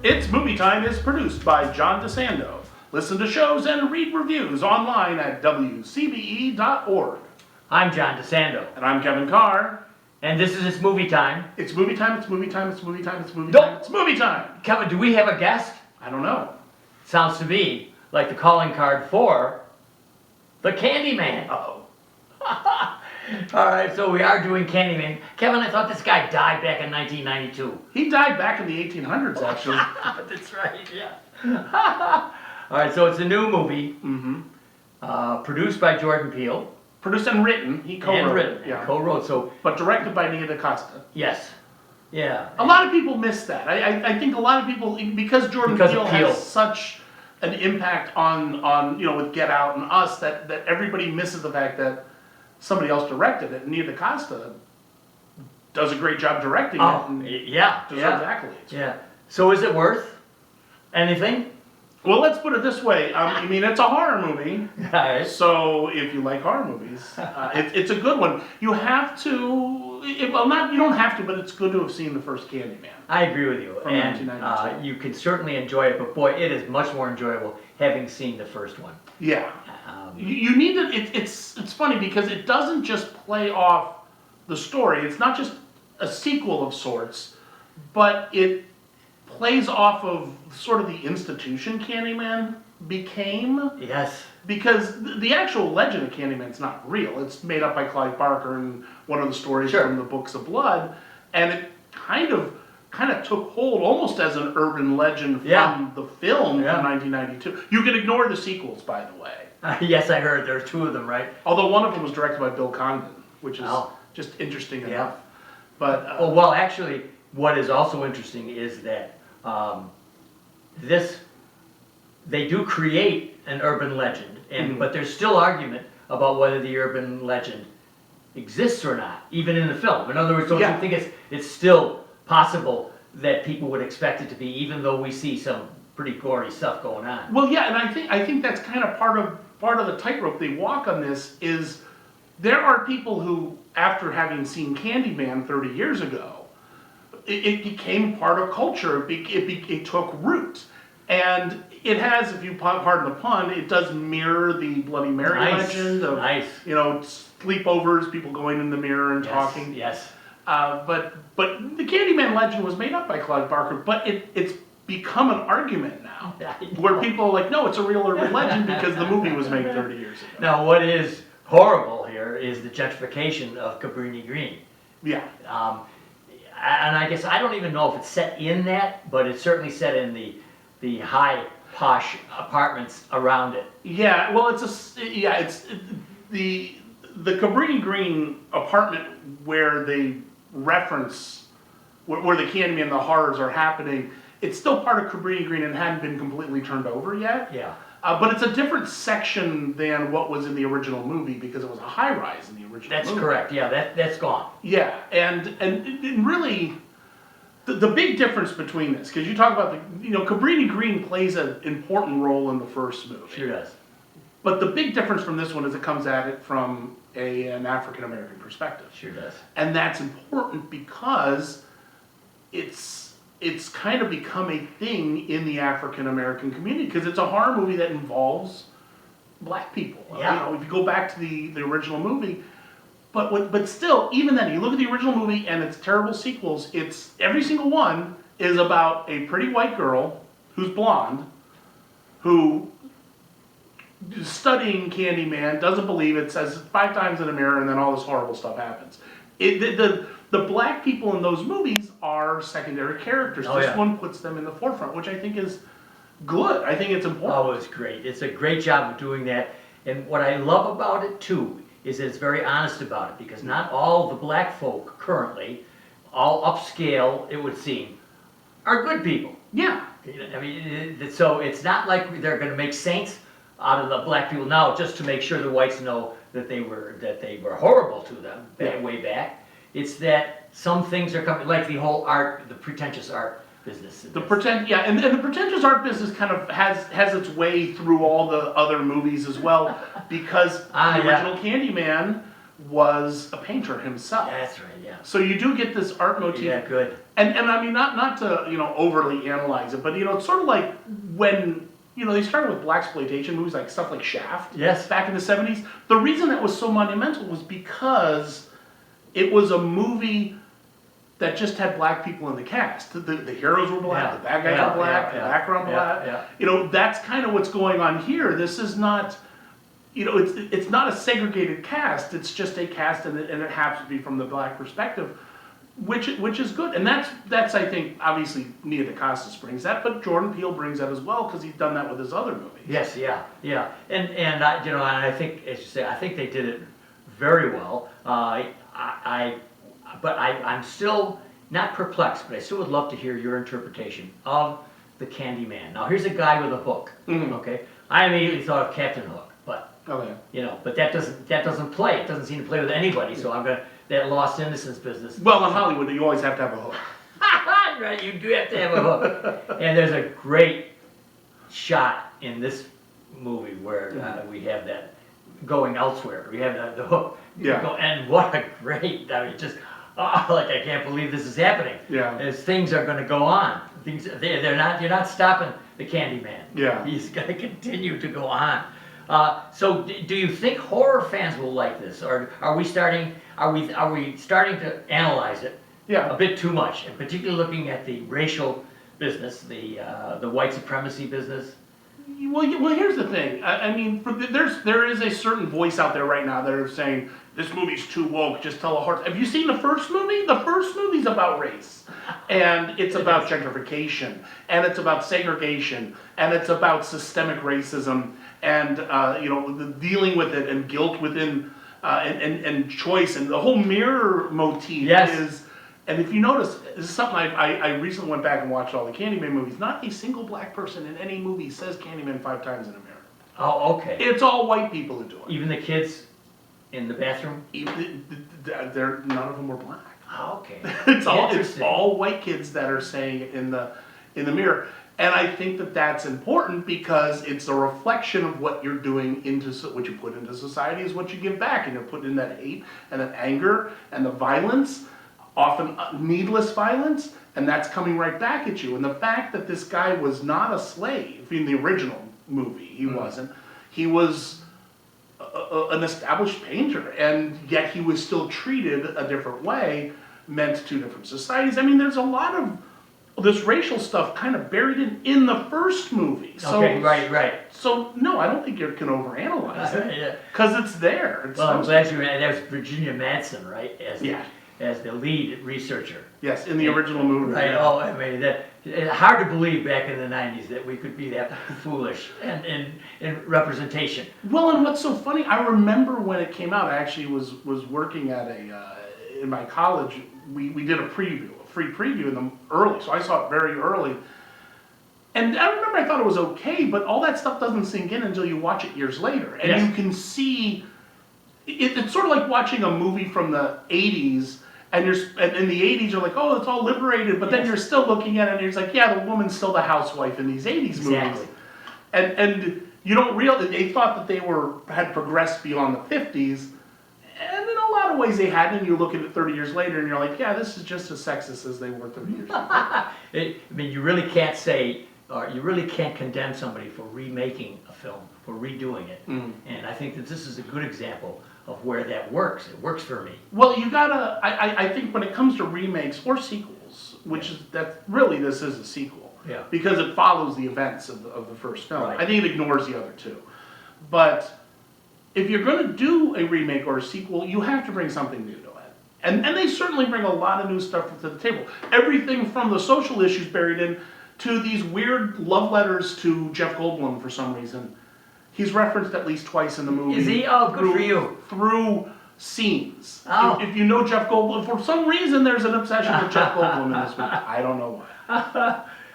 It's Movie Time is produced by John DeSando. Listen to shows and read reviews online at wcbe.org. I'm John DeSando. And I'm Kevin Carr. And this is It's Movie Time. It's movie time, it's movie time, it's movie time, it's movie No. time, it's movie time. Kevin, do we have a guest? I don't know. Sounds to me like the calling card for the Candyman. Uh-oh. All right, so we are doing Candyman. Kevin, I thought this guy died back in 1992. He died back in the 1800s, actually. That's right, yeah. All right, so it's a new movie, produced by Jordan Peele. Produced and written. He co-wrote. And written, Yeah. co-wrote, so But directed by Nia DaCosta. yes, yeah. A lot of people miss that. I think a lot of people, because Jordan Peele has such an impact on with Get Out and Us, that everybody misses the fact that somebody else directed it. Nia DaCosta does a great job directing it. And Yeah, deserves accolades. yeah. So is it worth anything? Well, let's put it this way. I mean, it's a horror movie. All right. So if you like horror movies, it's a good one. You have to, you don't have to, but it's good to have seen the first Candyman. I agree with you. From And 1992. you can certainly enjoy it, but boy, it is much more enjoyable having seen the first one. Yeah. You need to, it's funny because it doesn't just play off the story. It's not just a sequel of sorts, but it plays off of sort of the institution Candyman became. Yes. Because the actual legend of Candyman's not real. It's made up by Clive Barker and one of the stories from the Books of Blood, and it kind of took hold almost as an urban legend from the film from 1992. You can ignore the sequels, by the way. Yes, I heard there are two of them, right? Although one of them was directed by Bill Condon, which is just interesting enough. But well, actually, what is also interesting is that they do create an urban legend, and but there's still argument about whether the urban legend exists or not, even in the film. In other words, don't you think it's still possible that people would expect it to be, even though we see some pretty gory stuff going on? Well, yeah, and I think that's kind of part of the tightrope they walk on this. Is there are people who, after having seen Candyman 30 years ago, it became part of culture. It took root. And it has, if you pardon the pun, it does mirror the Bloody Mary legend of sleepovers, people going in the mirror and talking. Yes. But the Candyman legend was made up by Clive Barker, but it's become an argument now, where people are like, no, it's a real urban legend because the movie was made 30 years ago. Now, what is horrible here is the gentrification of Cabrini Green. Yeah. And I guess I don't even know if it's set in that, but it's certainly set in the high posh apartments around it. Yeah, well, it's the Cabrini Green apartment where they reference where the Candyman and the horrors are happening. It's still part of Cabrini Green and hadn't been completely turned over yet. Yeah. But it's a different section than what was in the original movie because it was a high rise in the original movie. That's correct. Yeah, that's gone. Yeah, and really. The big difference between this, because you talk about Cabrini Green plays an important role in the first movie. Sure does. But the big difference from this one is it comes at it from an African American perspective. Sure does. And that's important because it's kind of become a thing in the African American community because it's a horror movie that involves black people. Yeah. If you go back to the original movie. But still, even then, you look at the original movie and its terrible sequels, every single one is about a pretty white girl who's blonde, who is studying Candyman, doesn't believe it, says it 5 times in a mirror, and then all this horrible stuff happens. The black people in those movies are secondary characters. This one puts them in the forefront, which I think is good. I think it's important. Oh, it's great. It's a great job of doing that. And what I love about it, too, is that it's very honest about it, because not all the black folk currently, all upscale, it would seem, are good people. Yeah. I mean, so it's not like they're going to make saints out of the black people now just to make sure the whites know that they were horrible to them way back. It's that some things are coming, like the whole the pretentious art business. And the pretentious art business kind of has its way through all the other movies as well, because the original Candyman was a painter himself. That's right, yeah. So you do get this art motif. Yeah, good. And I mean, not to, overly analyze it, but, it's sort of like when, they started with blaxploitation movies, like stuff like Shaft. Yes. Back in the 70s. The reason that was so monumental was because it was a movie that just had black people in the cast. The heroes were black, Yeah. the bad guys were black, the background black. That's kind of what's going on here. This is not, it's not a segregated cast. It's just a cast, and it happens to be from the black perspective, which is good. And that's I think obviously Nia DaCosta brings that, but Jordan Peele brings that as well because he's done that with his other movies. Yes, yeah. And I think, as you say, I think they did it very well. But I'm still not perplexed, but I still would love to hear your interpretation of the Candyman. Now, here's a guy with a hook. Okay, I immediately thought of Captain Hook, but but that doesn't play. It doesn't seem to play with anybody. So I'm gonna that lost innocence business. Well, in Hollywood, you always have to have a hook. Right, you do have to have a hook. And there's a great shot in this movie where we have that going elsewhere. We have the hook. Yeah. And what a great, like I can't believe this is happening. Yeah. As things are going to go on. You're not stopping the Candyman. Yeah. He's going to continue to go on. So do you think horror fans will like this, or are we starting to analyze it a bit too much, and particularly looking at the racial business, the white supremacy business? Well, here's the thing. I mean, there is a certain voice out there right now that are saying this movie's too woke. Just tell a horror. Have you seen the first movie? The first movie's about race, and it's about gentrification, and it's about segregation, and it's about systemic racism, and dealing with it, and guilt within, and choice, and the whole mirror motif is. And if you notice, this is something I recently went back and watched all the Candyman movies. Not a single black person in any movie says Candyman 5 times in a mirror. Oh, okay. It's all white people who do it. Even the kids in the bathroom? None of them were black. Oh, okay. It's all white kids that are saying it in the mirror. And I think that's important because it's a reflection of what you're doing what you put into society is what you give back. And you're putting in that hate and that anger and the violence, often needless violence, and that's coming right back at you. And the fact that this guy was not a slave in the original movie, he wasn't. He was an established painter, and yet he was still treated a different way, meant two different societies. I mean, there's a lot of this racial stuff kind of buried in the first movie. So, okay, right. So, no, I don't think you can overanalyze it, because it's there. Well, I'm glad that was Virginia Madsen, right? As the lead researcher. Yes, in the original movie. Right. Yeah. Oh, I mean, it's hard to believe back in the 90s that we could be that foolish in representation. Well, and what's so funny, I remember when it came out, I actually was working at in my college, we did a free preview in them early, so I saw it very early. And I remember I thought it was okay, but all that stuff doesn't sink in until you watch it years later. And you can see, it's sort of like watching a movie from the 80s, and in the 80s you're like, oh, it's all liberated, but then you're still looking at it and you're like, yeah, the woman's still the housewife in these 80s movies. And you don't realize, they thought that they had progressed beyond the 50s, and in a lot of ways they hadn't, and you look at it 30 years later and you're like, yeah, this is just as sexist as they were 30 years ago. I mean, you really can't say, or you really can't condemn somebody for remaking a film, for redoing it. And I think that this is a good example of where that works. It works for me. Well, you gotta, I think when it comes to remakes or sequels, which is, this is a sequel. Yeah. Because it follows the events of the first film. Right. I think it ignores the other two. But if you're gonna do a remake or a sequel, you have to bring something new to it. And they certainly bring a lot of new stuff to the table. Everything from the social issues buried in to these weird love letters to Jeff Goldblum for some reason. He's referenced at least twice in the movie. Is he? Oh, good for you. Through scenes. Oh. If you know Jeff Goldblum, for some reason there's an obsession with Jeff Goldblum in this movie. I don't know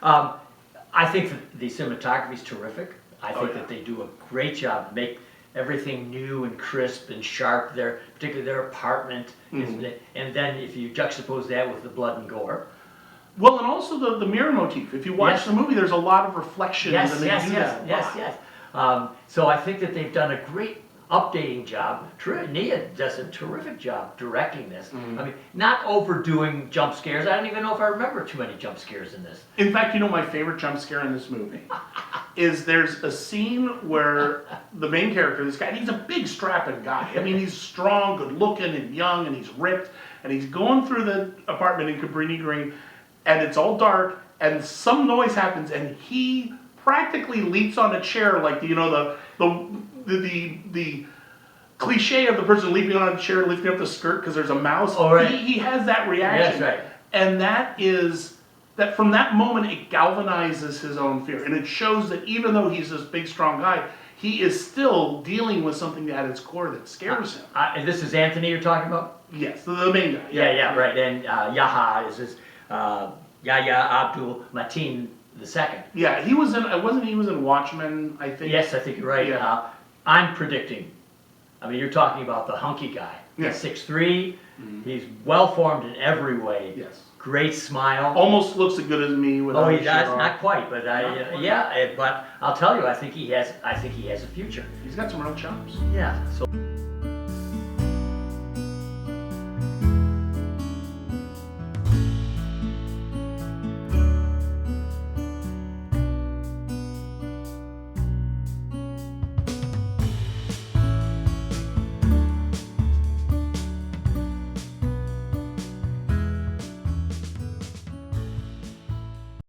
why. I think that the cinematography is terrific. I think that they do a great job to make everything new and crisp and sharp. Particularly their apartment. And then if you juxtapose that with the blood and gore. Well, and also the mirror motif. If you watch the movie, there's a lot of reflections. Yes. So I think that they've done a great updating job. Nia does a terrific job directing this. I mean, not overdoing jump scares. I don't even know if I remember too many jump scares in this. In fact, you know my favorite jump scare in this movie is there's a scene where the main character, this guy, he's a big strapping guy. I mean, he's strong, good looking, and young, and he's ripped, and he's going through the apartment in Cabrini Green, and it's all dark, and some noise happens, and he practically leaps on a chair like the cliche of the person leaping on a chair, lifting up the skirt because there's a mouse. Oh, right. He has that reaction. Yes, right. And that from that moment it galvanizes his own fear. And it shows that even though he's this big, strong guy, he is still dealing with something at its core that scares him. And this is Anthony you're talking about? Yes, the main guy. Yeah, right. And Yaha is his, Yahya Abdul-Mateen II. Yeah, he was in Watchmen, I think. Yes, I think you're right. Yeah. I'm predicting, I mean, you're talking about the hunky guy. Yeah. He's 6'3", he's well-formed in every way. Yes. Great smile. Almost looks as good as me without Oh, he a does, shirt on. not quite, but but I'll tell you, I think he has a future. He's got some real chops. Yeah, so.